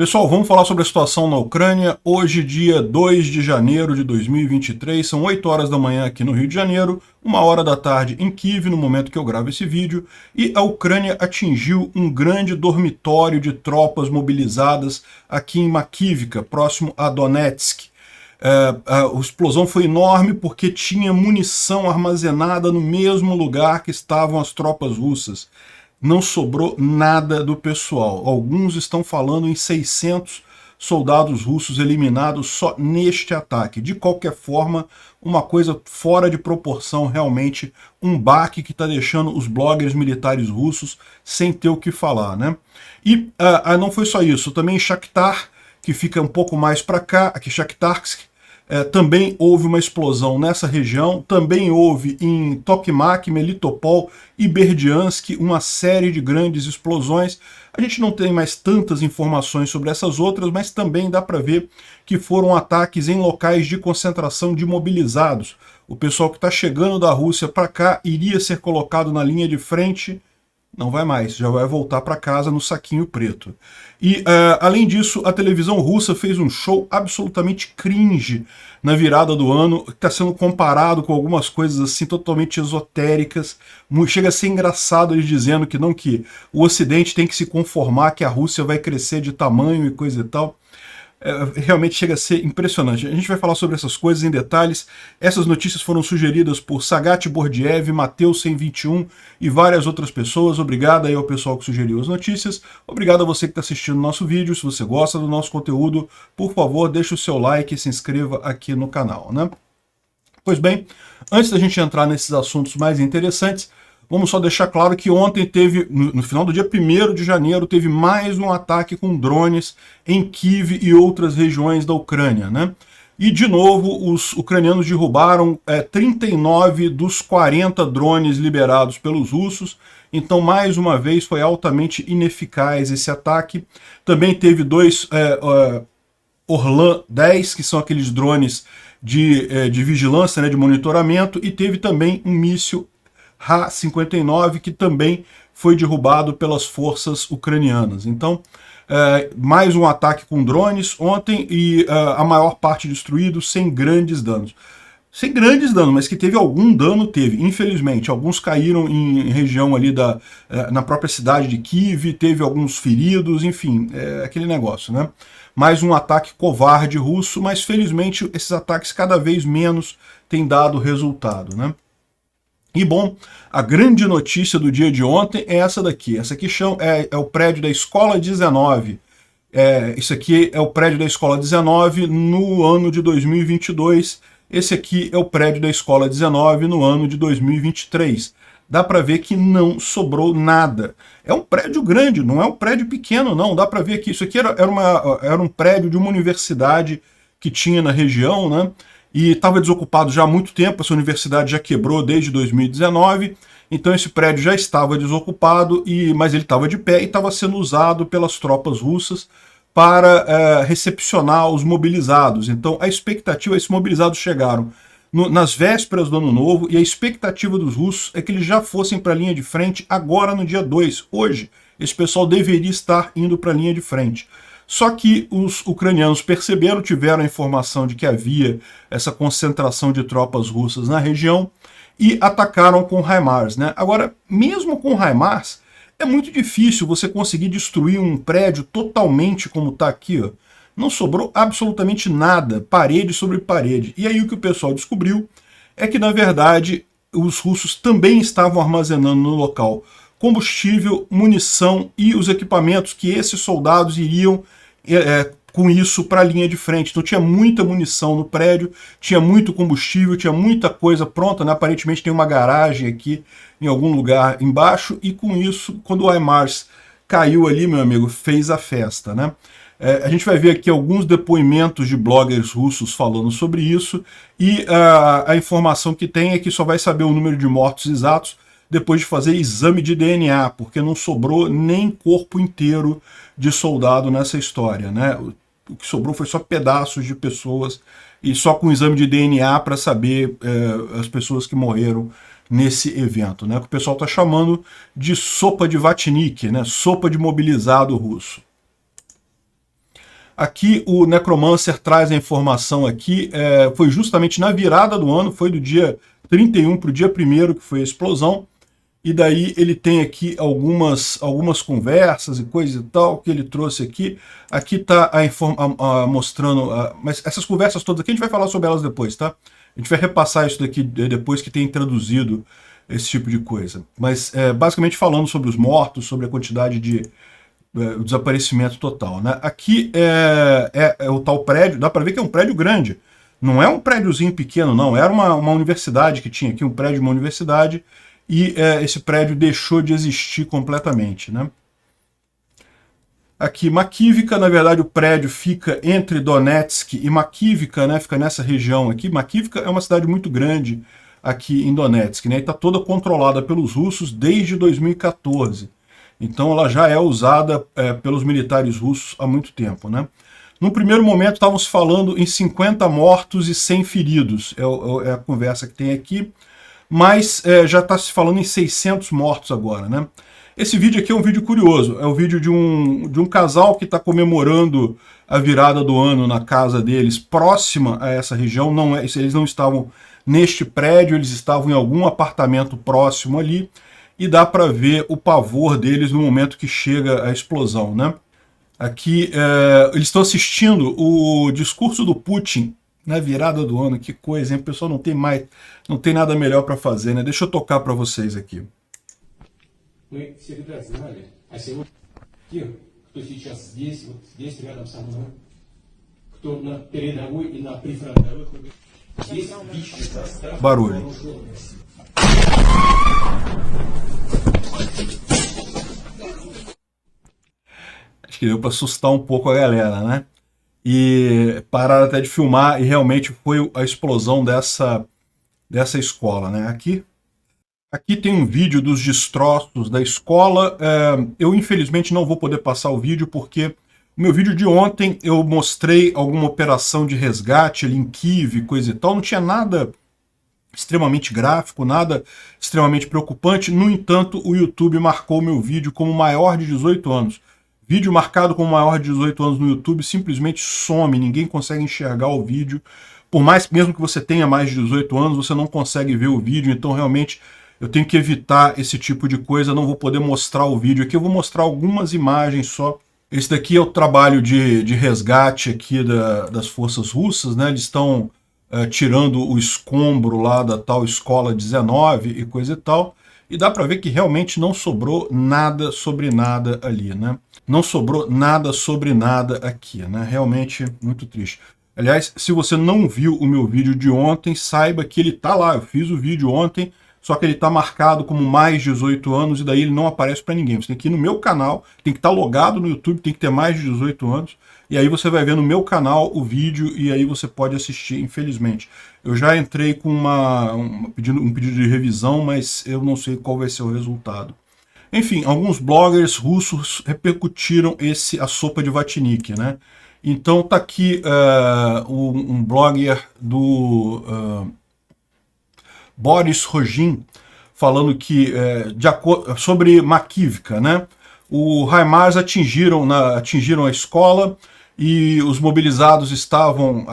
Pessoal, vamos falar sobre a situação na Ucrânia. Hoje, dia 2 de janeiro de 2023, são 8 horas da manhã aqui no Rio de Janeiro, 1 hora da tarde em Kiev, no momento que eu gravo esse vídeo, e a Ucrânia atingiu um grande dormitório de tropas mobilizadas aqui em Makivka, próximo a Donetsk. A explosão foi enorme porque tinha munição armazenada no mesmo lugar que estavam as tropas russas. Não sobrou nada do pessoal. Alguns estão falando em 600 soldados russos eliminados só neste ataque. De qualquer forma, uma coisa fora de proporção, realmente um baque que está deixando os bloggers militares russos sem ter o que falar, né? E não foi só isso, também Shakhtar, que fica um pouco mais para cá, aqui Shakhtarsk, também houve uma explosão nessa região, também houve em Tokmak, Melitopol e Berdiansk uma série de grandes explosões. A gente não tem mais tantas informações sobre essas outras, mas também dá para ver que foram ataques em locais de concentração de mobilizados. O pessoal que está chegando da Rússia para cá iria ser colocado na linha de frente, não vai mais, já vai voltar para casa no saquinho preto. E, além disso, a televisão russa fez um show absolutamente cringe na virada do ano, que está sendo comparado com algumas coisas assim totalmente esotéricas. Chega a ser engraçado eles dizendo que o Ocidente tem que se conformar, que a Rússia vai crescer de tamanho e coisa e tal. Realmente chega a ser impressionante. A gente vai falar sobre essas coisas em detalhes. Essas notícias foram sugeridas por Sagat Bordiev, Mateus 121 e várias outras pessoas. Obrigado aí ao pessoal que sugeriu as notícias. Obrigado a você que está assistindo o nosso vídeo. Se você gosta do nosso conteúdo, por favor, deixe o seu like e se inscreva aqui no canal, né? Pois bem, antes da gente entrar nesses assuntos mais interessantes, vamos só deixar claro que ontem teve, no final do dia 1º de janeiro, teve mais um ataque com drones em Kiev e outras regiões da Ucrânia, né? E, de novo, os ucranianos derrubaram 39 dos 40 drones liberados pelos russos. Então, mais uma vez, foi altamente ineficaz esse ataque. Também teve dois Orlan 10, que são aqueles drones de vigilância, né, de monitoramento, e teve também um míssil Ha-59, que também foi derrubado pelas forças ucranianas. Então, mais um ataque com drones ontem e a maior parte destruído sem grandes danos. Sem grandes danos, mas que teve algum dano, teve, infelizmente. Alguns caíram em região ali na própria cidade de Kiev, teve alguns feridos, enfim, aquele negócio, né? Mais um ataque covarde russo, mas felizmente esses ataques cada vez menos têm dado resultado, né? E bom, a grande notícia do dia de ontem é essa daqui. Essa aqui é o prédio da Escola 19. Isso aqui é o prédio da Escola 19 no ano de 2022. Esse aqui é o prédio da Escola 19 no ano de 2023. Dá para ver que não sobrou nada. É um prédio grande, não é um prédio pequeno, não. Dá para ver que isso aqui era um prédio de uma universidade que tinha na região, né? E estava desocupado já há muito tempo, essa universidade já quebrou desde 2019, então esse prédio já estava desocupado, mas ele estava de pé e estava sendo usado pelas tropas russas para recepcionar os mobilizados. Então a expectativa, esses mobilizados chegaram nas vésperas do Ano Novo, e a expectativa dos russos é que eles já fossem para a linha de frente agora no dia 2, hoje. Esse pessoal deveria estar indo para a linha de frente. Só que os ucranianos perceberam, tiveram a informação de que havia essa concentração de tropas russas na região e atacaram com HIMARS, né? Agora, mesmo com HIMARS, é muito difícil você conseguir destruir um prédio totalmente como está aqui, ó. Não sobrou absolutamente nada, parede sobre parede. E aí o que o pessoal descobriu é que, na verdade, os russos também estavam armazenando no local combustível, munição e os equipamentos que esses soldados iriam com isso para a linha de frente. Então tinha muita munição no prédio, tinha muito combustível, tinha muita coisa pronta, né? Aparentemente tem uma garagem aqui em algum lugar embaixo, e com isso, quando o HIMARS caiu ali, meu amigo, fez a festa, né? A gente vai ver aqui alguns depoimentos de bloggers russos falando sobre isso, e a informação que tem é que só vai saber o número de mortos exatos depois de fazer exame de DNA, porque não sobrou nem corpo inteiro de soldado nessa história, né? O que sobrou foi só pedaços de pessoas, e só com exame de DNA para saber as pessoas que morreram nesse evento, né? Que o pessoal está chamando de sopa de vatnik, né? Sopa de mobilizado russo. Aqui o Necromancer traz a informação aqui, foi justamente na virada do ano, foi do dia 31 para o dia 1º que foi a explosão, e daí ele tem aqui algumas conversas e coisa e tal que ele trouxe aqui. Aqui está mostrando, mas essas conversas todas aqui a gente vai falar sobre elas depois, tá? A gente vai repassar isso daqui depois que tem traduzido esse tipo de coisa. Mas basicamente falando sobre os mortos, sobre a quantidade de o desaparecimento total, né? Aqui é o tal prédio, dá para ver que é um prédio grande. Não é um prédiozinho pequeno, não. Era uma universidade que tinha aqui, um prédio de uma universidade, e esse prédio deixou de existir completamente, né? Aqui, Makivka, na verdade o prédio fica entre Donetsk e Makivka, né? Fica nessa região aqui. Makivka é uma cidade muito grande aqui em Donetsk, né? E está toda controlada pelos russos desde 2014. Então ela já é usada pelos militares russos há muito tempo, né? No primeiro momento estavam se falando em 50 mortos e 100 feridos, é a conversa que tem aqui, mas já está se falando em 600 mortos agora, né? Esse vídeo aqui é um vídeo curioso, é o vídeo de um casal que está comemorando a virada do ano na casa deles, próxima a essa região, eles não estavam neste prédio, eles estavam em algum apartamento próximo ali, e dá para ver o pavor deles no momento que chega a explosão, né? Aqui, eles estão assistindo o discurso do Putin na virada do ano. Que coisa, hein? O pessoal não tem nada melhor para fazer, né? Deixa eu tocar para vocês aqui. Мы всегда знали, а сегодня тех, кто сейчас здесь, вот здесь рядом со мной, кто на передовой и на прифронтовых, здесь личный состав вооруженных сил. Acho que deu para assustar um pouco a galera, né? E pararam até de filmar, e realmente foi a explosão dessa escola, né? Aqui tem um vídeo dos destroços da escola. Eu infelizmente não vou poder passar o vídeo porque no meu vídeo de ontem eu mostrei alguma operação de resgate ali em Kiev, coisa e tal. Não tinha nada extremamente gráfico, nada extremamente preocupante. No entanto, o YouTube marcou meu vídeo como maior de 18 anos. Vídeo marcado como maior de 18 anos no YouTube simplesmente some, ninguém consegue enxergar o vídeo. Por mais, mesmo que você tenha mais de 18 anos, você não consegue ver o vídeo, então realmente eu tenho que evitar esse tipo de coisa, não vou poder mostrar o vídeo aqui, eu vou mostrar algumas imagens só. Esse daqui é o trabalho de resgate aqui das forças russas, né? Eles estão tirando o escombro lá da tal escola 19 e coisa e tal, e dá para ver que realmente não sobrou nada sobre nada ali, né? Não sobrou nada sobre nada aqui, né? Realmente muito triste. Aliás, se você não viu o meu vídeo de ontem, saiba que ele tá lá, eu fiz o vídeo ontem, só que ele está marcado como mais de 18 anos e daí ele não aparece para ninguém. Você tem que ir no meu canal, tem que estar logado no YouTube, tem que ter mais de 18 anos, e aí você vai ver no meu canal o vídeo e aí você pode assistir, infelizmente. Eu já entrei com um pedido de revisão, mas eu não sei qual vai ser o resultado. Enfim, alguns bloggers russos repercutiram a sopa de Vatnik, né? Então tá aqui um blogger do Boris Rogin, falando que sobre Makivka, né? O HIMARS atingiram a escola e os mobilizados estavam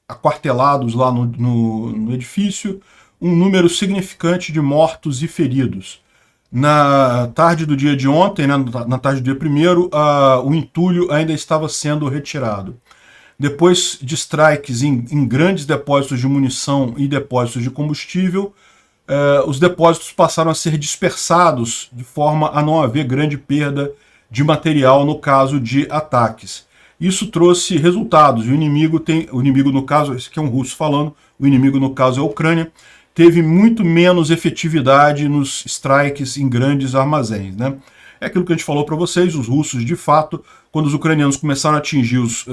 aquartelados lá no edifício, um número significante de mortos e feridos. Na tarde do dia de ontem, né, na tarde do dia 1º, o entulho ainda estava sendo retirado. Depois de strikes em grandes depósitos de munição e depósitos de combustível, os depósitos passaram a ser dispersados de forma a não haver grande perda de material no caso de ataques. Isso trouxe resultados. O inimigo no caso, esse aqui é um russo falando, o inimigo no caso é a Ucrânia, teve muito menos efetividade nos strikes em grandes armazéns, né? É aquilo que a gente falou para vocês, os russos, de fato, quando os ucranianos começaram a atingir os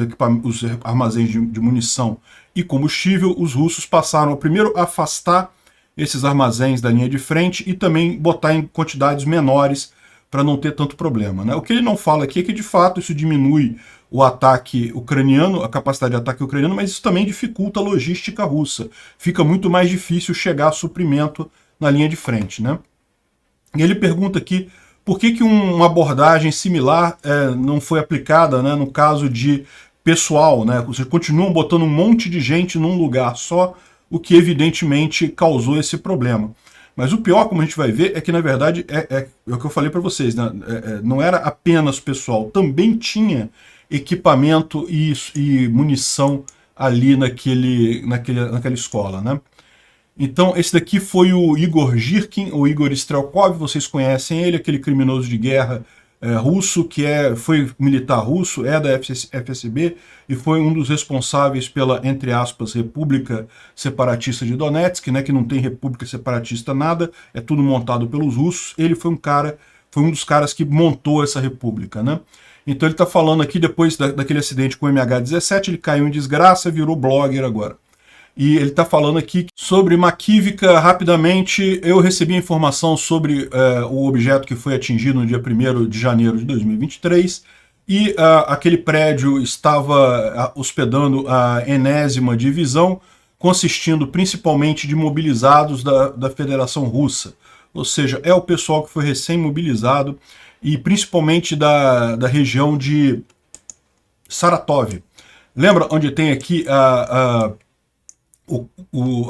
armazéns de munição e combustível, os russos passaram primeiro a afastar esses armazéns da linha de frente e também botar em quantidades menores para não ter tanto problema, né? O que ele não fala aqui é que, de fato, isso diminui o ataque ucraniano, a capacidade de ataque ucraniano, mas isso também dificulta a logística russa. Fica muito mais difícil chegar a suprimento na linha de frente, né? E ele pergunta aqui Por que uma abordagem similar não foi aplicada, né, no caso de pessoal, né? Vocês continuam botando um monte de gente num lugar só, o que evidentemente causou esse problema. Mas o pior, como a gente vai ver, é que na verdade é o que eu falei para vocês, né? Não era apenas pessoal, também tinha equipamento e munição ali naquela escola, né? Então, esse daqui foi o Igor Girkin, ou Igor Strelkov, vocês conhecem ele, aquele criminoso de guerra russo, que foi militar russo, é da FSB, e foi um dos responsáveis pela, entre aspas, República Separatista de Donetsk, né, que não tem república separatista nada, é tudo montado pelos russos. Ele foi um dos caras que montou essa república, né? Então ele está falando aqui, depois daquele acidente com o MH17, ele caiu em desgraça, virou blogger agora. E ele está falando aqui sobre Makivka. Rapidamente, eu recebi a informação sobre o objeto que foi atingido no dia 1º de janeiro de 2023, e aquele prédio estava hospedando a 80ª Divisão, consistindo principalmente de mobilizados da Federação Russa. Ou seja, é o pessoal que foi recém-mobilizado, e principalmente da região de Saratov. Lembra onde tem aqui a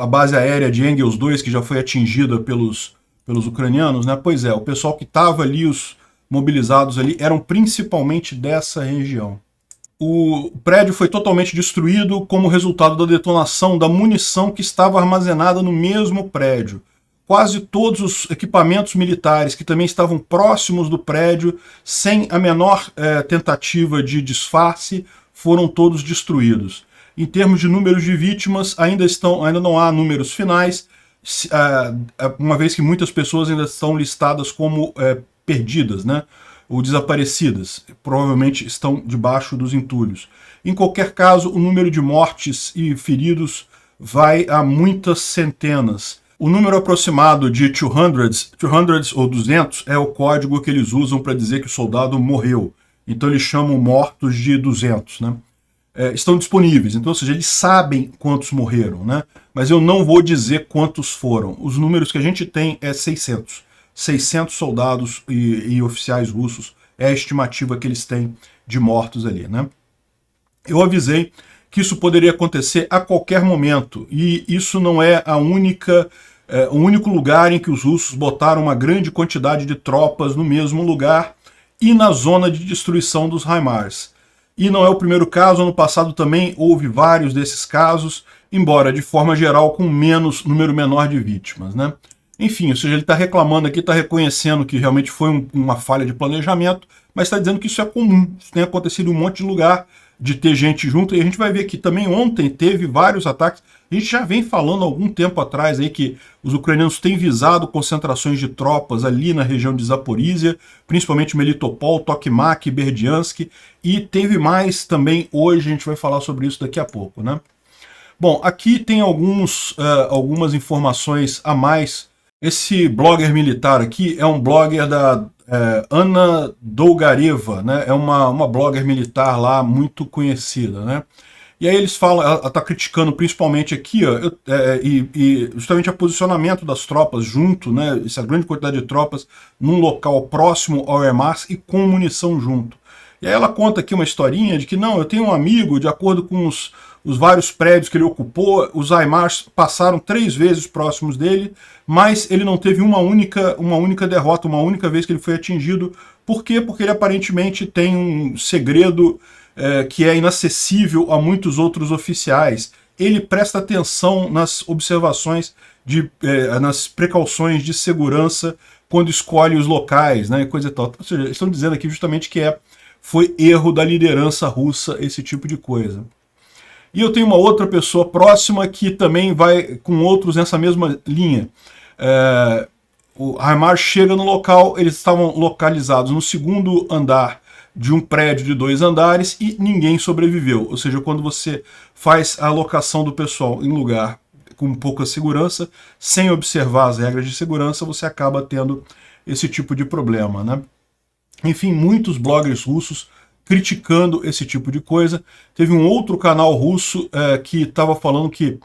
base aérea de Engels 2, que já foi atingida pelos ucranianos, né? Pois é, o pessoal que estava ali, os mobilizados ali, eram principalmente dessa região. O prédio foi totalmente destruído como resultado da detonação da munição que estava armazenada no mesmo prédio. Quase todos os equipamentos militares que também estavam próximos do prédio, sem a menor tentativa de disfarce, foram todos destruídos. Em termos de números de vítimas, ainda não há números finais, uma vez que muitas pessoas ainda estão listadas como perdidas, né, ou desaparecidas. Provavelmente estão debaixo dos entulhos. Em qualquer caso, o número de mortes e feridos vai a muitas centenas. O número aproximado de 200 ou 200 é o código que eles usam para dizer que o soldado morreu. Então eles chamam mortos de 200, né? Estão disponíveis, então, ou seja, eles sabem quantos morreram, né? Mas eu não vou dizer quantos foram. Os números que a gente tem é 600. 600 soldados e oficiais russos é a estimativa que eles têm de mortos ali, né? Eu avisei que isso poderia acontecer a qualquer momento, e isso não é o único lugar em que os russos botaram uma grande quantidade de tropas no mesmo lugar e na zona de destruição dos HIMARS. E não é o primeiro caso, ano passado também houve vários desses casos, embora de forma geral com número menor de vítimas, né? Enfim, ou seja, ele está reclamando aqui, está reconhecendo que realmente foi uma falha de planejamento, mas está dizendo que isso é comum, isso tem acontecido em um monte de lugar, de ter gente junto, e a gente vai ver que também ontem teve vários ataques. A gente já vem falando há algum tempo atrás aí que os ucranianos têm visado concentrações de tropas ali na região de Zaporizhia, principalmente Melitopol, Tokmak, Berdiansk, e teve mais também hoje, a gente vai falar sobre isso daqui a pouco, né? Bom, aqui tem algumas informações a mais. Esse blogger militar aqui é um blogger da Anna Dolgareva, né? É uma blogger militar lá muito conhecida, né? E aí eles falam, ela está criticando principalmente aqui, ó, e justamente o posicionamento das tropas junto, né? Essa grande quantidade de tropas num local próximo ao HIMARS e com munição junto. E aí ela conta aqui uma historinha de que, não, eu tenho um amigo, de acordo com os vários prédios que ele ocupou, os HIMARS passaram 3 vezes próximos dele, mas ele não teve uma única derrota, uma única vez que ele foi atingido. Por quê? Porque ele aparentemente tem um segredo que é inacessível a muitos outros oficiais. Ele presta atenção nas observações, nas precauções de segurança quando escolhe os locais, né, e coisa e tal. Ou seja, estão dizendo aqui justamente que foi erro da liderança russa esse tipo de coisa. E eu tenho uma outra pessoa próxima que também vai com outros nessa mesma linha. O HIMARS chega no local, eles estavam localizados no 2º andar de um prédio de 2 andares e ninguém sobreviveu. Ou seja, quando você faz a alocação do pessoal em lugar com pouca segurança, sem observar as regras de segurança, você acaba tendo esse tipo de problema, né? Enfim, muitos bloggers russos criticando esse tipo de coisa. Teve um outro canal russo que estava falando que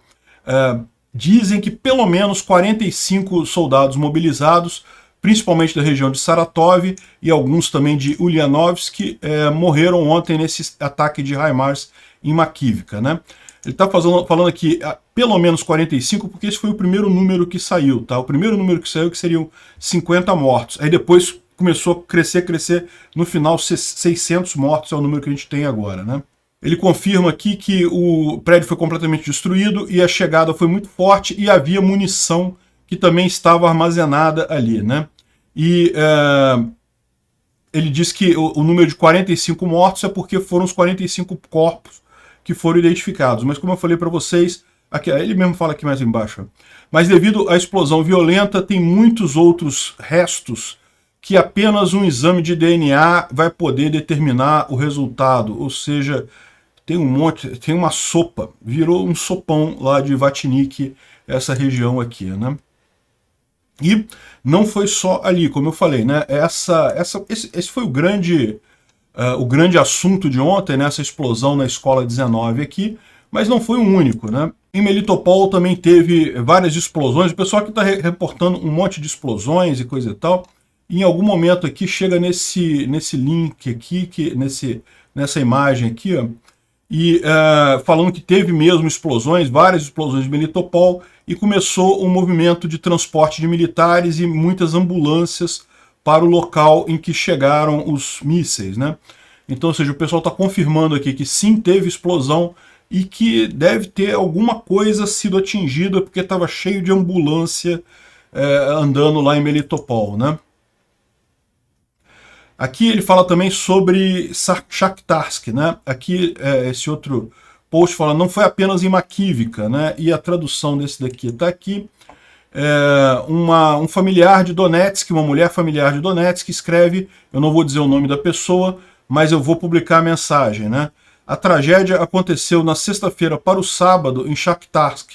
dizem que pelo menos 45 soldados mobilizados principalmente da região de Saratov e alguns também de Ulyanovsk, morreram ontem nesse ataque de HIMARS em Makivka, né? Ele está falando aqui pelo menos 45, porque esse foi o primeiro número que saiu, tá? O primeiro número que saiu que seriam 50 mortos. Aí depois começou a crescer, no final 600 mortos é o número que a gente tem agora, né? Ele confirma aqui que o prédio foi completamente destruído e a chegada foi muito forte e havia munição que também estava armazenada ali, né? E ele diz que o número de 45 mortos é porque foram os 45 corpos que foram identificados. Mas como eu falei para vocês, aqui, ele mesmo fala aqui mais embaixo, mas devido à explosão violenta, tem muitos outros restos que apenas um exame de DNA vai poder determinar o resultado. Ou seja, tem um monte, tem uma sopa, virou um sopão lá de Vatnik, essa região aqui, né? E não foi só ali, como eu falei, né? Esse foi o grande assunto de ontem, né? Essa explosão na escola 19 aqui, mas não foi o único, né? Em Melitopol também teve várias explosões, o pessoal aqui está reportando um monte de explosões e coisa e tal, e em algum momento aqui chega nesse link aqui, nessa imagem aqui, ó, e falando que teve mesmo explosões, várias explosões em Melitopol, e começou um movimento de transporte de militares e muitas ambulâncias para o local em que chegaram os mísseis, né? Então, ou seja, o pessoal está confirmando aqui que sim, teve explosão e que deve ter alguma coisa sido atingida, porque estava cheio de ambulância andando lá em Melitopol, né? Aqui ele fala também sobre Shakhtarsk, né? Aqui esse outro post fala, não foi apenas em Makivka, né? E a tradução desse daqui está aqui. Um familiar de Donetsk, uma mulher familiar de Donetsk, escreve, eu não vou dizer o nome da pessoa, mas eu vou publicar a mensagem, né? A tragédia aconteceu na sexta-feira para o sábado em Shakhtarsk.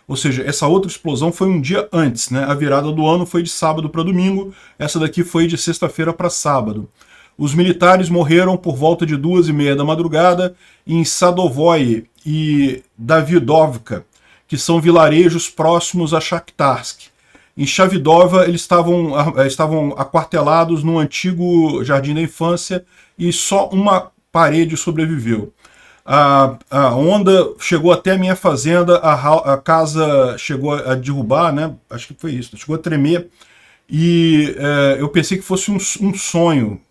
Ou seja, essa outra explosão foi um dia antes, né? A virada do ano foi de sábado para domingo, essa daqui foi de sexta-feira para sábado. Os militares morreram por volta de 2h30 da madrugada em Sadovoye e Davidovka, que são vilarejos próximos a Shakhtarsk. Em Chavidova, eles estavam aquartelados num antigo jardim da infância e só uma parede sobreviveu. A onda chegou até a minha fazenda, a casa chegou a derrubar, né? Acho que foi isso, chegou a tremer, e eu pensei que fosse um sonho.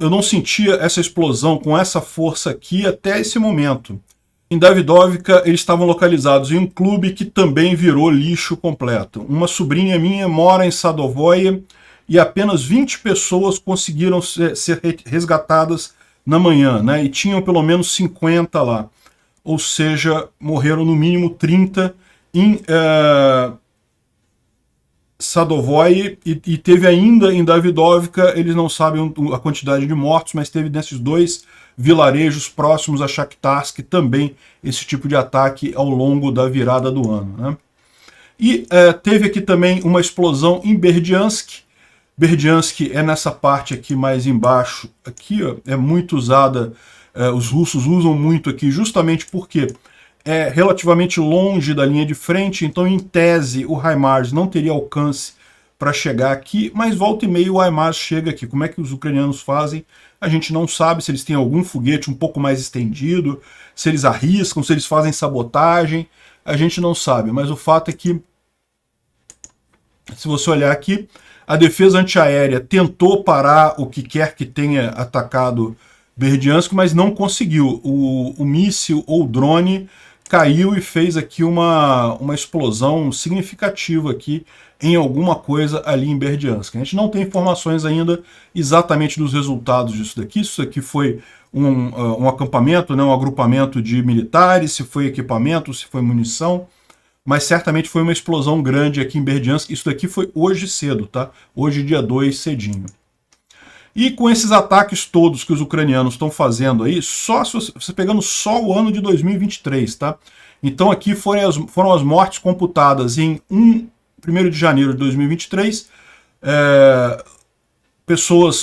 Eu não sentia essa explosão com essa força aqui até esse momento. Em Davidovka, eles estavam localizados em um clube que também virou lixo completo. Uma sobrinha minha mora em Sadovoye e apenas 20 pessoas conseguiram ser resgatadas na manhã, né? E tinham pelo menos 50 lá. Ou seja, morreram no mínimo 30 em Sadovoye, e teve ainda em Davidovka, eles não sabem a quantidade de mortos, mas teve nesses dois vilarejos próximos a Shakhtarsk também esse tipo de ataque ao longo da virada do ano, né? E teve aqui também uma explosão em Berdyansk. Berdyansk é nessa parte aqui mais embaixo, aqui ó, é muito usada, os russos usam muito aqui justamente porque é relativamente longe da linha de frente, então em tese o HIMARS não teria alcance para chegar aqui, mas volta e meia o HIMARS chega aqui. Como é que os ucranianos fazem? A gente não sabe, se eles têm algum foguete um pouco mais estendido, se eles arriscam, se eles fazem sabotagem, a gente não sabe, mas o fato é que, se você olhar aqui, a defesa antiaérea tentou parar o que quer que tenha atacado Berdyansk, mas não conseguiu. O míssil ou drone caiu e fez aqui uma explosão significativa aqui em alguma coisa ali em Berdyansk. A gente não tem informações ainda exatamente dos resultados disso daqui. Isso aqui foi um acampamento, né, um agrupamento de militares, se foi equipamento, se foi munição, mas certamente foi uma explosão grande aqui em Berdyansk. Isso daqui foi hoje cedo, tá? Hoje, dia 2, cedinho. E com esses ataques todos que os ucranianos estão fazendo aí, só se você pegando só o ano de 2023, tá? Então aqui foram as mortes computadas em 1º de janeiro de 2023,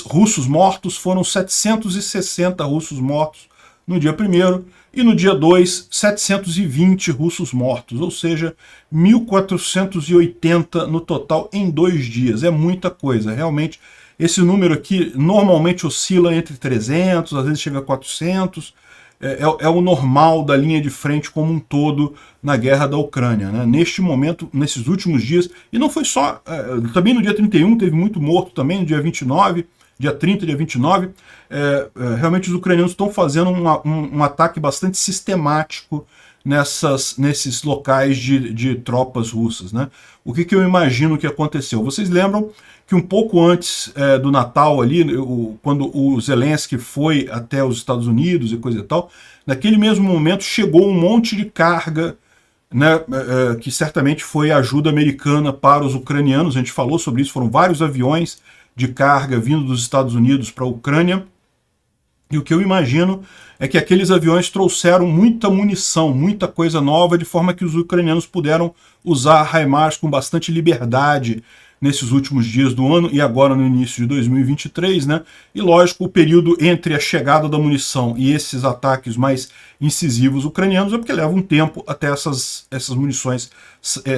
russos mortos, foram 760 russos mortos no dia 1º, e no dia 2, 720 russos mortos, ou seja, 1.480 no total em 2 dias. É muita coisa, realmente. Esse número aqui normalmente oscila entre 300, às vezes chega a 400, é o normal da linha de frente como um todo na guerra da Ucrânia, né? Neste momento, nesses últimos dias, e não foi só, também no dia 31 teve muito morto também, no dia 29, dia 30, dia 29, realmente os ucranianos estão fazendo um ataque bastante sistemático nesses locais de tropas russas, né? O que eu imagino que aconteceu? Vocês lembram que um pouco antes do Natal ali, quando o Zelensky foi até os Estados Unidos e coisa e tal, naquele mesmo momento chegou um monte de carga, né, que certamente foi ajuda americana para os ucranianos. A gente falou sobre isso, foram vários aviões de carga vindo dos Estados Unidos para a Ucrânia. E o que eu imagino é que aqueles aviões trouxeram muita munição, muita coisa nova, de forma que os ucranianos puderam usar HIMARS com bastante liberdade nesses últimos dias do ano e agora no início de 2023, né? E lógico, o período entre a chegada da munição e esses ataques mais incisivos ucranianos é porque leva um tempo até essas munições.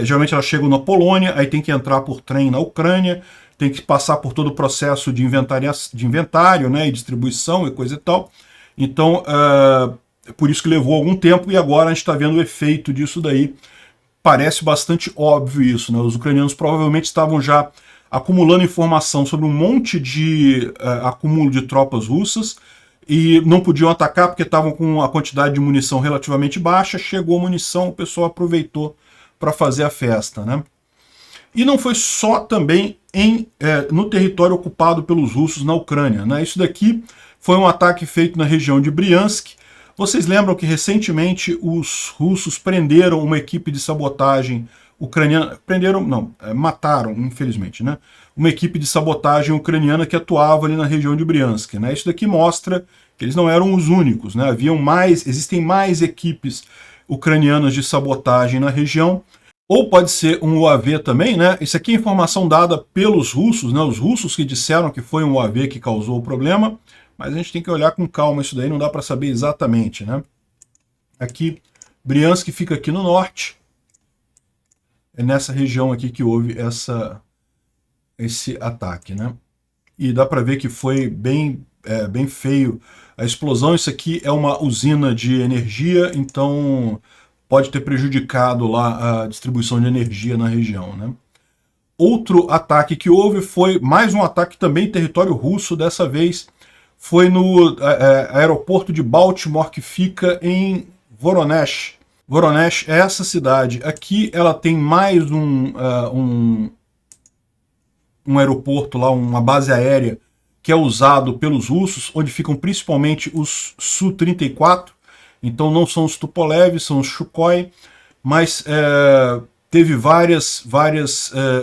Geralmente elas chegam na Polônia, aí tem que entrar por trem na Ucrânia, tem que passar por todo o processo de inventário, né, e distribuição e coisa e tal. Então, por isso que levou algum tempo, e agora a gente está vendo o efeito disso daí. Parece bastante óbvio isso, né? Os ucranianos provavelmente estavam já acumulando informação sobre um monte de acúmulo de tropas russas e não podiam atacar porque estavam com a quantidade de munição relativamente baixa. Chegou a munição, o pessoal aproveitou para fazer a festa, né? E não foi só também no território ocupado pelos russos na Ucrânia, né? Isso daqui foi um ataque feito na região de Briansk. Vocês lembram que recentemente os russos prenderam uma equipe de sabotagem ucraniana, mataram, infelizmente, né? Uma equipe de sabotagem ucraniana que atuava ali na região de Briansk, né? Isso daqui mostra que eles não eram os únicos, né? Existem mais equipes ucranianas de sabotagem na região, ou pode ser um UAV também, né? Isso aqui é informação dada pelos russos, né? Os russos que disseram que foi um UAV que causou o problema. Mas a gente tem que olhar com calma isso daí, não dá para saber exatamente, né? Aqui, Briansk fica aqui no norte. É nessa região aqui que houve esse ataque, né? E dá para ver que foi bem feio a explosão. Isso aqui é uma usina de energia, então pode ter prejudicado lá a distribuição de energia na região, né? Outro ataque que houve foi mais um ataque também em território russo, dessa vez foi no aeroporto de Baltimore, que fica em Voronezh. Voronezh é essa cidade. Aqui ela tem mais um aeroporto lá, uma base aérea, que é usado pelos russos, onde ficam principalmente os Su-34. Então não são os Tupolev, são os Sukhoi, mas teve várias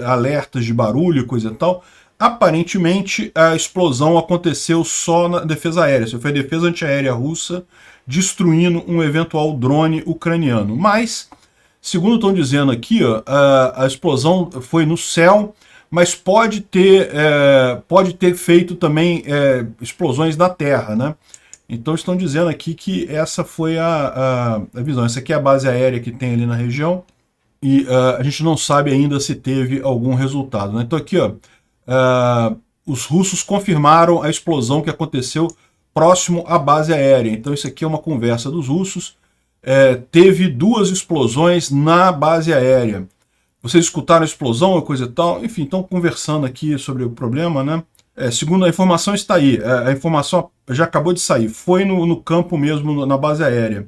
alertas de barulho e coisa e tal. Aparentemente, a explosão aconteceu só na defesa aérea. Isso foi a defesa antiaérea russa destruindo um eventual drone ucraniano. Mas, segundo estão dizendo aqui, ó, a explosão foi no céu, mas pode ter feito também explosões na terra, né? Então estão dizendo aqui que essa foi a visão. Essa aqui é a base aérea que tem ali na região e a gente não sabe ainda se teve algum resultado, né? Então aqui, ó, os russos confirmaram a explosão que aconteceu próximo à base aérea. Então isso aqui é uma conversa dos russos. Teve 2 explosões na base aérea. Vocês escutaram a explosão ou coisa e tal? Enfim, estão conversando aqui sobre o problema, né? Segundo a informação está aí. A informação já acabou de sair. Foi no campo mesmo, na base aérea.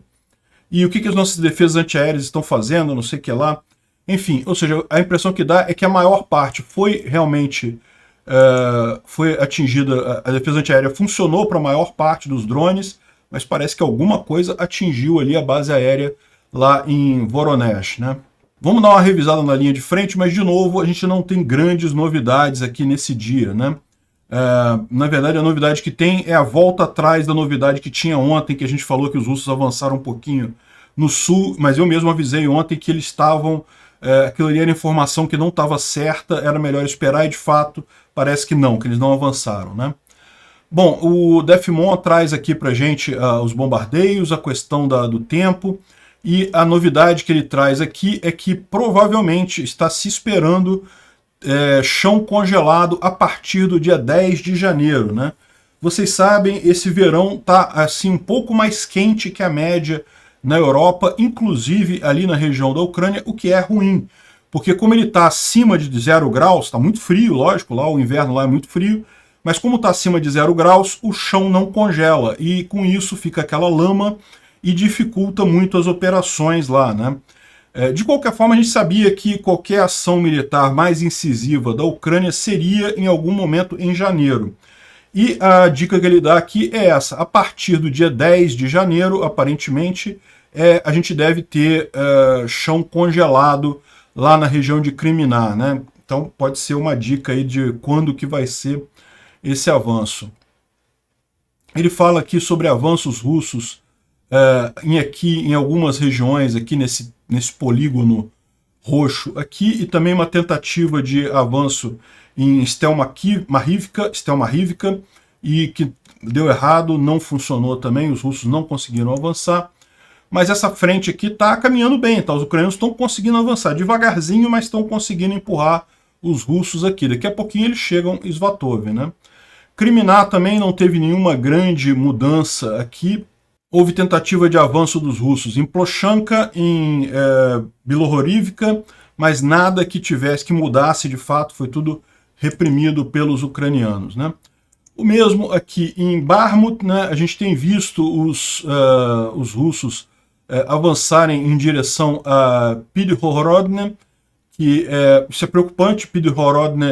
E o que as nossas defesas antiaéreas estão fazendo, não sei o que lá. Enfim, ou seja, a impressão que dá é que a maior parte foi realmente foi atingida, a defesa antiaérea funcionou para a maior parte dos drones, mas parece que alguma coisa atingiu ali a base aérea lá em Voronezh, né? Vamos dar uma revisada na linha de frente, mas de novo a gente não tem grandes novidades aqui nesse dia, né? Na verdade a novidade que tem é a volta atrás da novidade que tinha ontem, que a gente falou que os russos avançaram um pouquinho no sul, mas eu mesmo avisei ontem que eles estavam, aquilo ali era informação que não estava certa, era melhor esperar, e de fato parece que não, que eles não avançaram, né? Bom, o Defmon traz aqui pra gente os bombardeios, a questão do tempo, e a novidade que ele traz aqui é que provavelmente está se esperando chão congelado a partir do dia 10 de janeiro, né? Vocês sabem, esse verão está assim um pouco mais quente que a média na Europa, inclusive ali na região da Ucrânia, o que é ruim, porque como ele está acima de 0 graus, está muito frio, lógico, lá o inverno lá é muito frio, mas como está acima de 0 graus, o chão não congela, e com isso fica aquela lama e dificulta muito as operações lá, né? De qualquer forma, a gente sabia que qualquer ação militar mais incisiva da Ucrânia seria em algum momento em janeiro. E a dica que ele dá aqui é essa: a partir do dia 10 de janeiro, aparentemente, a gente deve ter chão congelado lá na região de Kriminá, né? Então pode ser uma dica aí de quando que vai ser esse avanço. Ele fala aqui sobre avanços russos em algumas regiões, aqui nesse polígono roxo aqui, e também uma tentativa de avanço em Stelmarivka, e que deu errado, não funcionou também, os russos não conseguiram avançar. Mas essa frente aqui está caminhando bem, tá? Os ucranianos estão conseguindo avançar devagarzinho, mas estão conseguindo empurrar os russos aqui. Daqui a pouquinho eles chegam em Svatov, né? Kriminá também não teve nenhuma grande mudança aqui. Houve tentativa de avanço dos russos em Plochanka, em Bilohorivka, mas nada que mudasse de fato, foi tudo reprimido pelos ucranianos, né? O mesmo aqui em Bakhmut, né? A gente tem visto os russos avançarem em direção a Pidhorodne, que isso é preocupante. Pidhorodne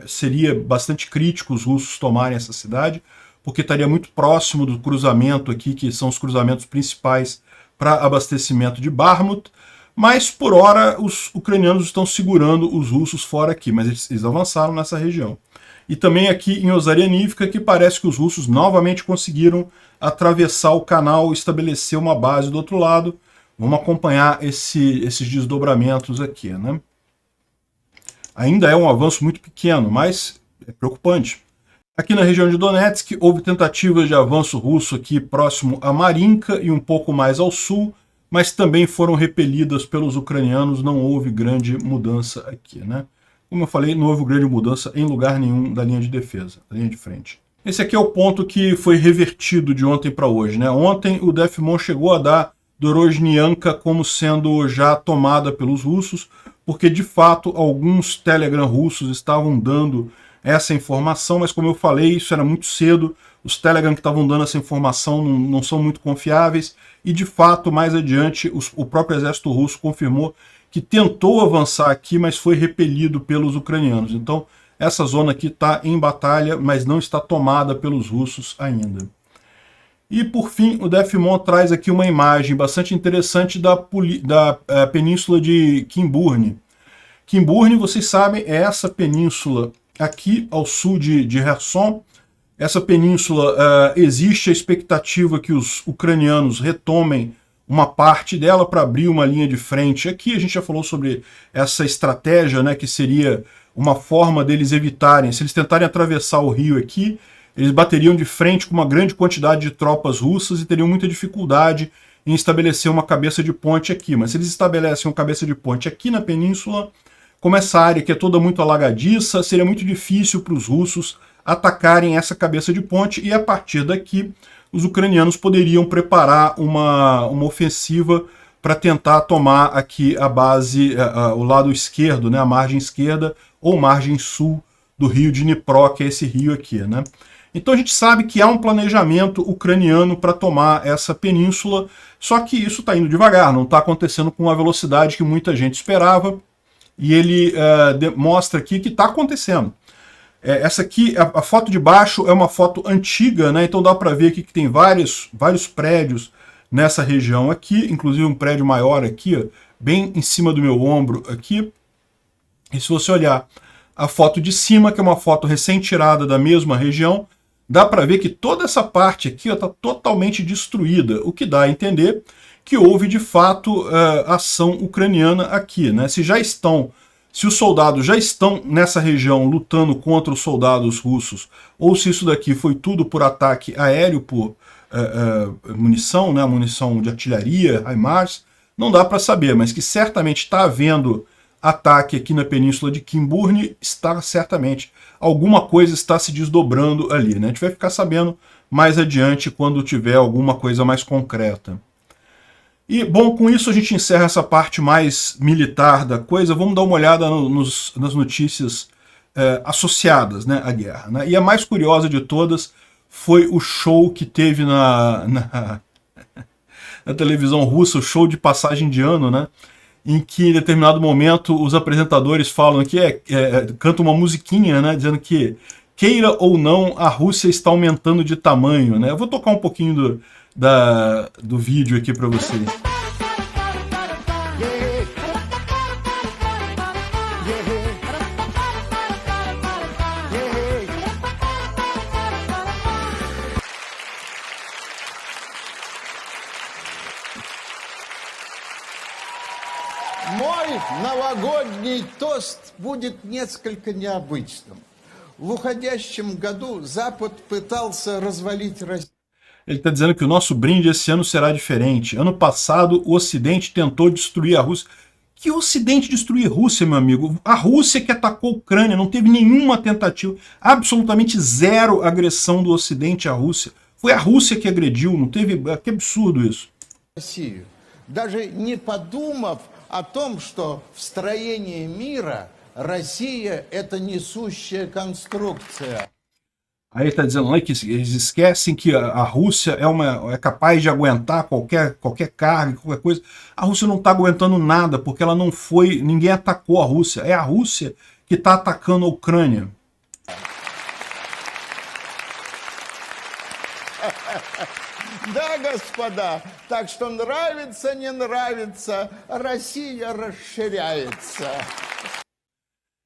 seria bastante crítico os russos tomarem essa cidade, porque estaria muito próximo do cruzamento aqui, que são os cruzamentos principais para abastecimento de Bakhmut, mas por hora os ucranianos estão segurando os russos fora aqui, mas eles avançaram nessa região. E também aqui em Ozarianivka, que parece que os russos novamente conseguiram atravessar o canal e estabelecer uma base do outro lado. Vamos acompanhar esses desdobramentos aqui, né? Ainda é um avanço muito pequeno, mas é preocupante. Aqui na região de Donetsk, houve tentativas de avanço russo aqui próximo a Marinka e um pouco mais ao sul, mas também foram repelidas pelos ucranianos, não houve grande mudança aqui, né? Como eu falei, não houve grande mudança em lugar nenhum da linha de defesa, da linha de frente. Esse aqui é o ponto que foi revertido de ontem para hoje, né? Ontem o Defmon chegou a dar Dorozhnianka como sendo já tomada pelos russos, porque de fato alguns Telegram russos estavam dando essa informação, mas como eu falei, isso era muito cedo, os Telegram que estavam dando essa informação não são muito confiáveis, e de fato, mais adiante, o próprio exército russo confirmou que tentou avançar aqui, mas foi repelido pelos ucranianos. Então, essa zona aqui está em batalha, mas não está tomada pelos russos ainda. E, por fim, o Defmon traz aqui uma imagem bastante interessante da península de Kimburne. Kimburne, vocês sabem, é essa península aqui ao sul de Kherson. Essa península, existe a expectativa que os ucranianos retomem uma parte dela para abrir uma linha de frente. Aqui a gente já falou sobre essa estratégia, né, que seria uma forma deles evitarem, se eles tentarem atravessar o rio aqui, eles bateriam de frente com uma grande quantidade de tropas russas e teriam muita dificuldade em estabelecer uma cabeça de ponte aqui. Mas se eles estabelecem uma cabeça de ponte aqui na península, como essa área que é toda muito alagadiça, seria muito difícil para os russos atacarem essa cabeça de ponte, e a partir daqui os ucranianos poderiam preparar uma ofensiva para tentar tomar aqui a base, o lado esquerdo, né, a margem esquerda ou margem sul do rio de Dnipro, que é esse rio aqui, né? Então a gente sabe que há um planejamento ucraniano para tomar essa península, só que isso está indo devagar, não está acontecendo com a velocidade que muita gente esperava, e ele mostra aqui que está acontecendo. Essa aqui, a foto de baixo é uma foto antiga, né? Então dá para ver aqui que tem vários prédios nessa região aqui, inclusive um prédio maior aqui, ó, bem em cima do meu ombro aqui. E se você olhar a foto de cima, que é uma foto recém-tirada da mesma região, dá para ver que toda essa parte aqui está totalmente destruída, o que dá a entender que houve de fato ação ucraniana aqui, né? Se já estão se os soldados já estão nessa região lutando contra os soldados russos, ou se isso daqui foi tudo por ataque aéreo, por munição, né, munição de artilharia, HIMARS, não dá para saber, mas que certamente está havendo ataque aqui na península de Kimburne, está certamente, alguma coisa está se desdobrando ali, né? A gente vai ficar sabendo mais adiante quando tiver alguma coisa mais concreta. E, bom, com isso a gente encerra essa parte mais militar da coisa. Vamos dar uma olhada nas notícias associadas, né, à guerra, né? E a mais curiosa de todas foi o show que teve na televisão russa, o show de passagem de ano, né? Em que em determinado momento os apresentadores falam que cantam uma musiquinha, né, dizendo que queira ou não, a Rússia está aumentando de tamanho, né? Eu vou tocar um pouquinho do vídeo aqui para vocês. Мой новогодний тост будет несколько необычным. В уходящем году Запад пытался развалить Россию. Ele está dizendo que o nosso brinde esse ano será diferente. Ano passado, o Ocidente tentou destruir a Rússia. Que Ocidente destruir a Rússia, meu amigo? A Rússia que atacou a Ucrânia, não teve nenhuma tentativa, absolutamente zero agressão do Ocidente à Rússia. Foi a Rússia que agrediu, não teve... Que absurdo isso. Россию, даже не подумав о том, что в строении мира Россия – это несущая конструкция. Aí ele está dizendo lá que eles esquecem que a Rússia é capaz de aguentar qualquer carga, qualquer coisa. A Rússia não está aguentando nada, porque ela não foi... Ninguém atacou a Rússia. É a Rússia que está atacando a Ucrânia. Да, господа, так что нравится, не нравится, Россия расширяется.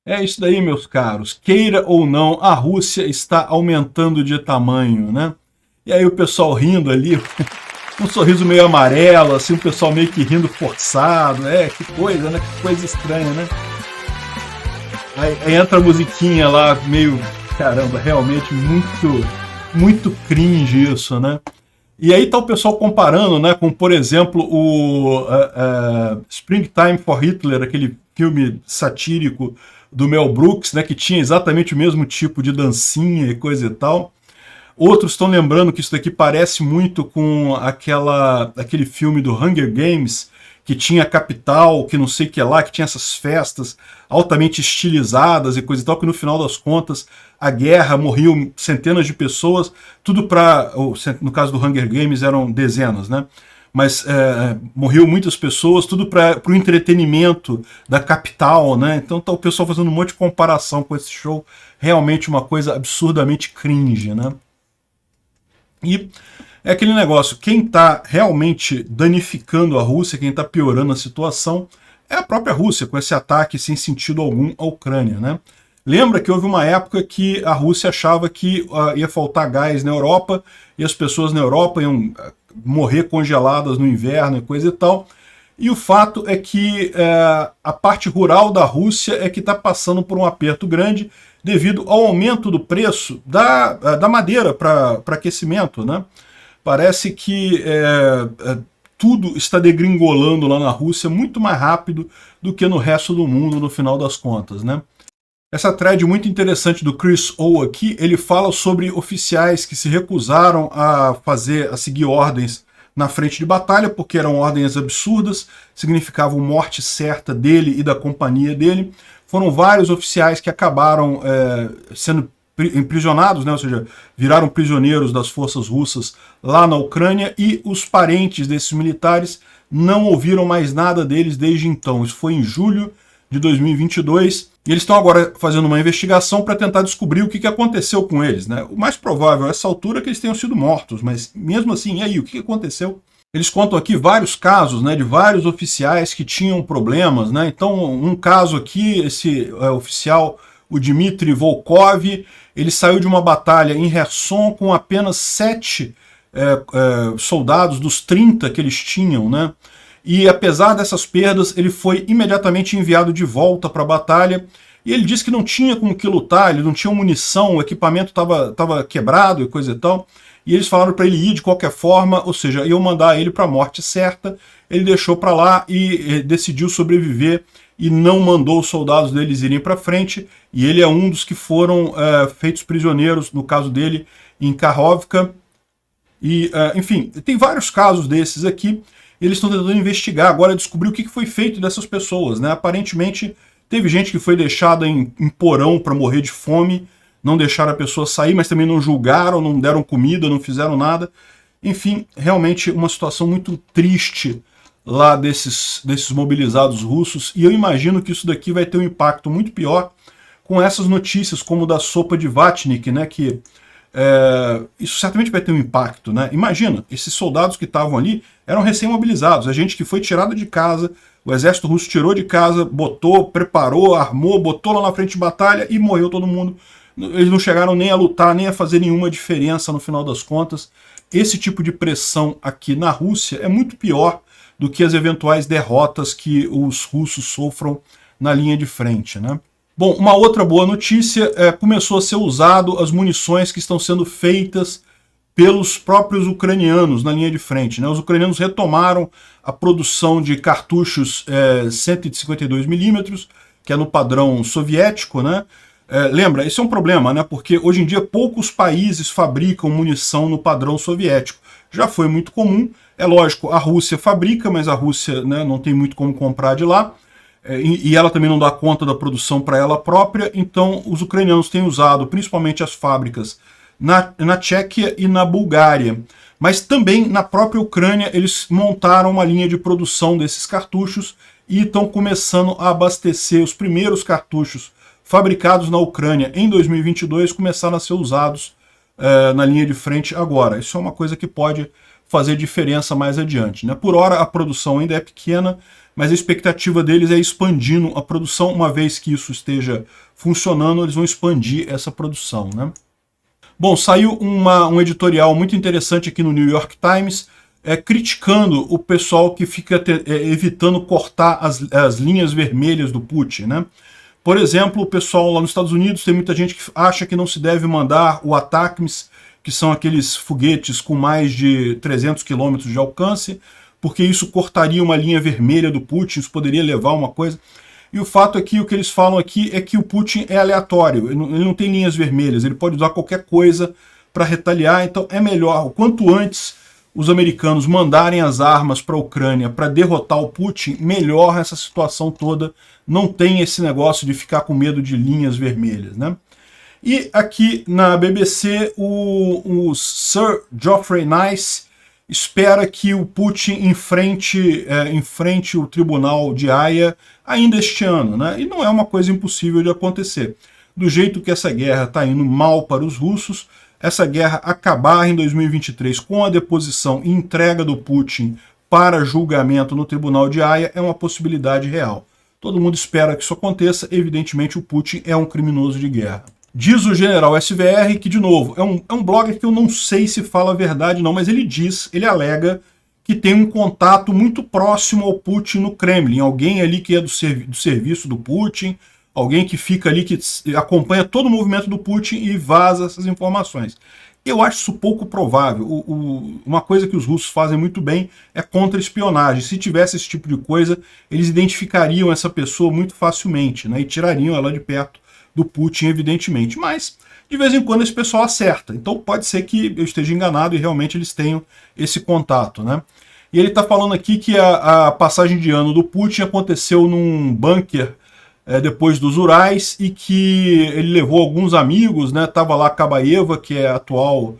É isso daí, meus caros. Queira ou não, a Rússia está aumentando de tamanho, né? E aí o pessoal rindo ali, um sorriso meio amarelo, assim, o pessoal meio que rindo forçado. Que coisa, né? Que coisa estranha, né? Aí entra a musiquinha lá, meio... Caramba, realmente muito cringe isso, né? E aí tá o pessoal comparando, né, com, por exemplo, o Springtime for Hitler, aquele filme satírico do Mel Brooks, né, que tinha exatamente o mesmo tipo de dancinha e coisa e tal. Outros estão lembrando que isso daqui parece muito com aquele filme do Hunger Games, que tinha a capital, que não sei o que lá, que tinha essas festas altamente estilizadas e coisa e tal, que no final das contas a guerra, morriam centenas de pessoas, tudo para, no caso do Hunger Games eram dezenas, né? Mas morreu muitas pessoas, tudo para o entretenimento da capital, né? Então tá o pessoal fazendo um monte de comparação com esse show, realmente uma coisa absurdamente cringe, né? E é aquele negócio, quem está realmente danificando a Rússia, quem está piorando a situação, é a própria Rússia, com esse ataque sem sentido algum à Ucrânia, né? Lembra que houve uma época que a Rússia achava que ia faltar gás na Europa, e as pessoas na Europa iam morrer congeladas no inverno e coisa e tal. E o fato é que a parte rural da Rússia é que está passando por um aperto grande devido ao aumento do preço da madeira para aquecimento, né? Parece que tudo está degringolando lá na Rússia muito mais rápido do que no resto do mundo, no final das contas, né? Essa thread muito interessante do Chris O aqui, ele fala sobre oficiais que se recusaram a seguir ordens na frente de batalha, porque eram ordens absurdas, significavam morte certa dele e da companhia dele. Foram vários oficiais que acabaram sendo aprisionados, né? Ou seja, viraram prisioneiros das forças russas lá na Ucrânia, e os parentes desses militares não ouviram mais nada deles desde então. Isso foi em julho de 2022, e eles estão agora fazendo uma investigação para tentar descobrir o que aconteceu com eles, né? O mais provável a essa altura é que eles tenham sido mortos, mas mesmo assim, e aí, o que aconteceu? Eles contam aqui vários casos, né, de vários oficiais que tinham problemas, né? Então, um caso aqui, esse oficial, o Dmitry Volkov, ele saiu de uma batalha em Kherson com apenas 7 soldados dos 30 que eles tinham, né? e apesar dessas perdas, ele foi imediatamente enviado de volta para a batalha, e ele disse que não tinha com que lutar, ele não tinha munição, o equipamento estava quebrado e coisa e tal, e eles falaram para ele ir de qualquer forma, ou seja, iam mandar ele para a morte certa. Ele deixou para lá e decidiu sobreviver e não mandou os soldados deles irem para frente, e ele é um dos que foram feitos prisioneiros, no caso dele, em Kakhovka. E, enfim, tem vários casos desses aqui, e eles estão tentando investigar agora, descobrir o que foi feito dessas pessoas, né? Aparentemente, teve gente que foi deixada em porão para morrer de fome, não deixaram a pessoa sair, mas também não julgaram, não deram comida, não fizeram nada. Enfim, realmente uma situação muito triste lá desses mobilizados russos, e eu imagino que isso daqui vai ter um impacto muito pior com essas notícias, como da sopa de Vatnik, né, que isso certamente vai ter um impacto, né? Imagina, esses soldados que estavam ali eram recém-mobilizados, a gente que foi tirada de casa, o exército russo tirou de casa, botou, preparou, armou, botou lá na frente de batalha e morreu todo mundo. Eles não chegaram nem a lutar, nem a fazer nenhuma diferença no final das contas. Esse tipo de pressão aqui na Rússia é muito pior do que as eventuais derrotas que os russos sofram na linha de frente, né? Bom, uma outra boa notícia começou a ser usado as munições que estão sendo feitas pelos próprios ucranianos na linha de frente, né? Os ucranianos retomaram a produção de cartuchos 152mm, que é no padrão soviético, né? Lembra, esse é um problema, né? Porque hoje em dia poucos países fabricam munição no padrão soviético. Já foi muito comum, é lógico, a Rússia fabrica, mas a Rússia, né, não tem muito como comprar de lá, e ela também não dá conta da produção para ela própria, então os ucranianos têm usado principalmente as fábricas na Tchequia e na Bulgária. Mas também na própria Ucrânia eles montaram uma linha de produção desses cartuchos e estão começando a abastecer os primeiros cartuchos fabricados na Ucrânia em 2022, começaram a ser usados na linha de frente agora. Isso é uma coisa que pode fazer diferença mais adiante, né? Por hora a produção ainda é pequena, mas a expectativa deles é expandindo a produção. Uma vez que isso esteja funcionando, eles vão expandir essa produção, né? Bom, saiu um editorial muito interessante aqui no New York Times, criticando o pessoal que fica evitando cortar as linhas vermelhas do Putin, né? Por exemplo, o pessoal lá nos Estados Unidos, tem muita gente que acha que não se deve mandar o ATACMS, que são aqueles foguetes com mais de 300 km de alcance, porque isso cortaria uma linha vermelha do Putin, isso poderia levar a uma coisa. E o fato é que o que eles falam aqui é que o Putin é aleatório, ele não tem linhas vermelhas, ele pode usar qualquer coisa para retaliar, então é melhor, o quanto antes os americanos mandarem as armas para a Ucrânia para derrotar o Putin, melhor essa situação toda, não tem esse negócio de ficar com medo de linhas vermelhas, né? E aqui na BBC, o Sir Geoffrey Nice espera que o Putin enfrente o Tribunal de Haia ainda este ano, né? E não é uma coisa impossível de acontecer. Do jeito que essa guerra está indo mal para os russos, essa guerra acabar em 2023 com a deposição e entrega do Putin para julgamento no Tribunal de Haia é uma possibilidade real. Todo mundo espera que isso aconteça, evidentemente o Putin é um criminoso de guerra. Diz o general SVR que, de novo, é um blogger que eu não sei se fala a verdade não, mas ele alega que tem um contato muito próximo ao Putin no Kremlin, alguém ali que é do serviço do Putin, alguém que fica ali, que acompanha todo o movimento do Putin e vaza essas informações. Eu acho isso pouco provável. Uma coisa que os russos fazem muito bem é contra-espionagem. Se tivesse esse tipo de coisa, eles identificariam essa pessoa muito facilmente, né, e tirariam ela de perto do Putin, evidentemente. Mas, de vez em quando, esse pessoal acerta. Então pode ser que eu esteja enganado e realmente eles tenham esse contato, né? E ele está falando aqui que a passagem de ano do Putin aconteceu num bunker depois dos Urais, e que ele levou alguns amigos, né? Tava lá a Kabaeva, que é a atual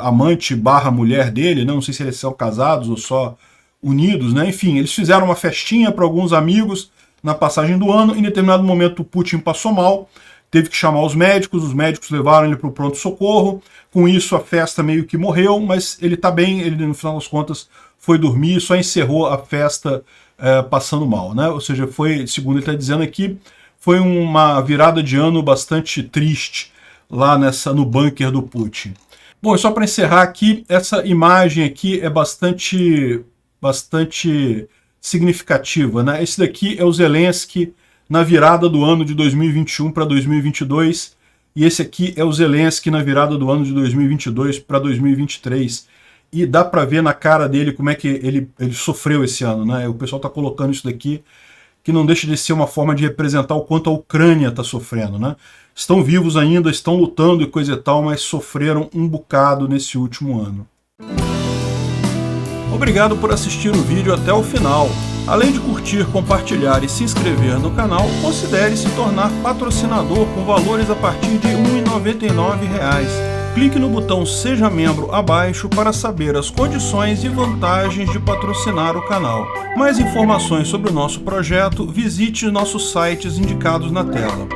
amante / mulher dele, né? Não sei se eles são casados ou só unidos, né? Enfim, eles fizeram uma festinha para alguns amigos na passagem do ano. Em determinado momento o Putin passou mal, teve que chamar os médicos levaram ele para o pronto-socorro. Com isso a festa meio que morreu, mas ele está bem, ele no final das contas foi dormir e só encerrou a festa passando mal, né? Ou seja, foi, segundo ele está dizendo aqui, foi uma virada de ano bastante triste lá no bunker do Putin. Bom, e só para encerrar aqui, essa imagem aqui é bastante significativa, né? Esse daqui é o Zelensky na virada do ano de 2021 para 2022, e esse aqui é o Zelensky na virada do ano de 2022 para 2023. E dá para ver na cara dele como é que ele sofreu esse ano, né? O pessoal está colocando isso daqui, que não deixa de ser uma forma de representar o quanto a Ucrânia está sofrendo, né? Estão vivos ainda, estão lutando e coisa e tal, mas sofreram um bocado nesse último ano. Obrigado por assistir o vídeo até o final. Além de curtir, compartilhar e se inscrever no canal, considere se tornar patrocinador com valores a partir de R$ 1,99. Clique no botão Seja Membro abaixo para saber as condições e vantagens de patrocinar o canal. Mais informações sobre o nosso projeto, visite nossos sites indicados na tela.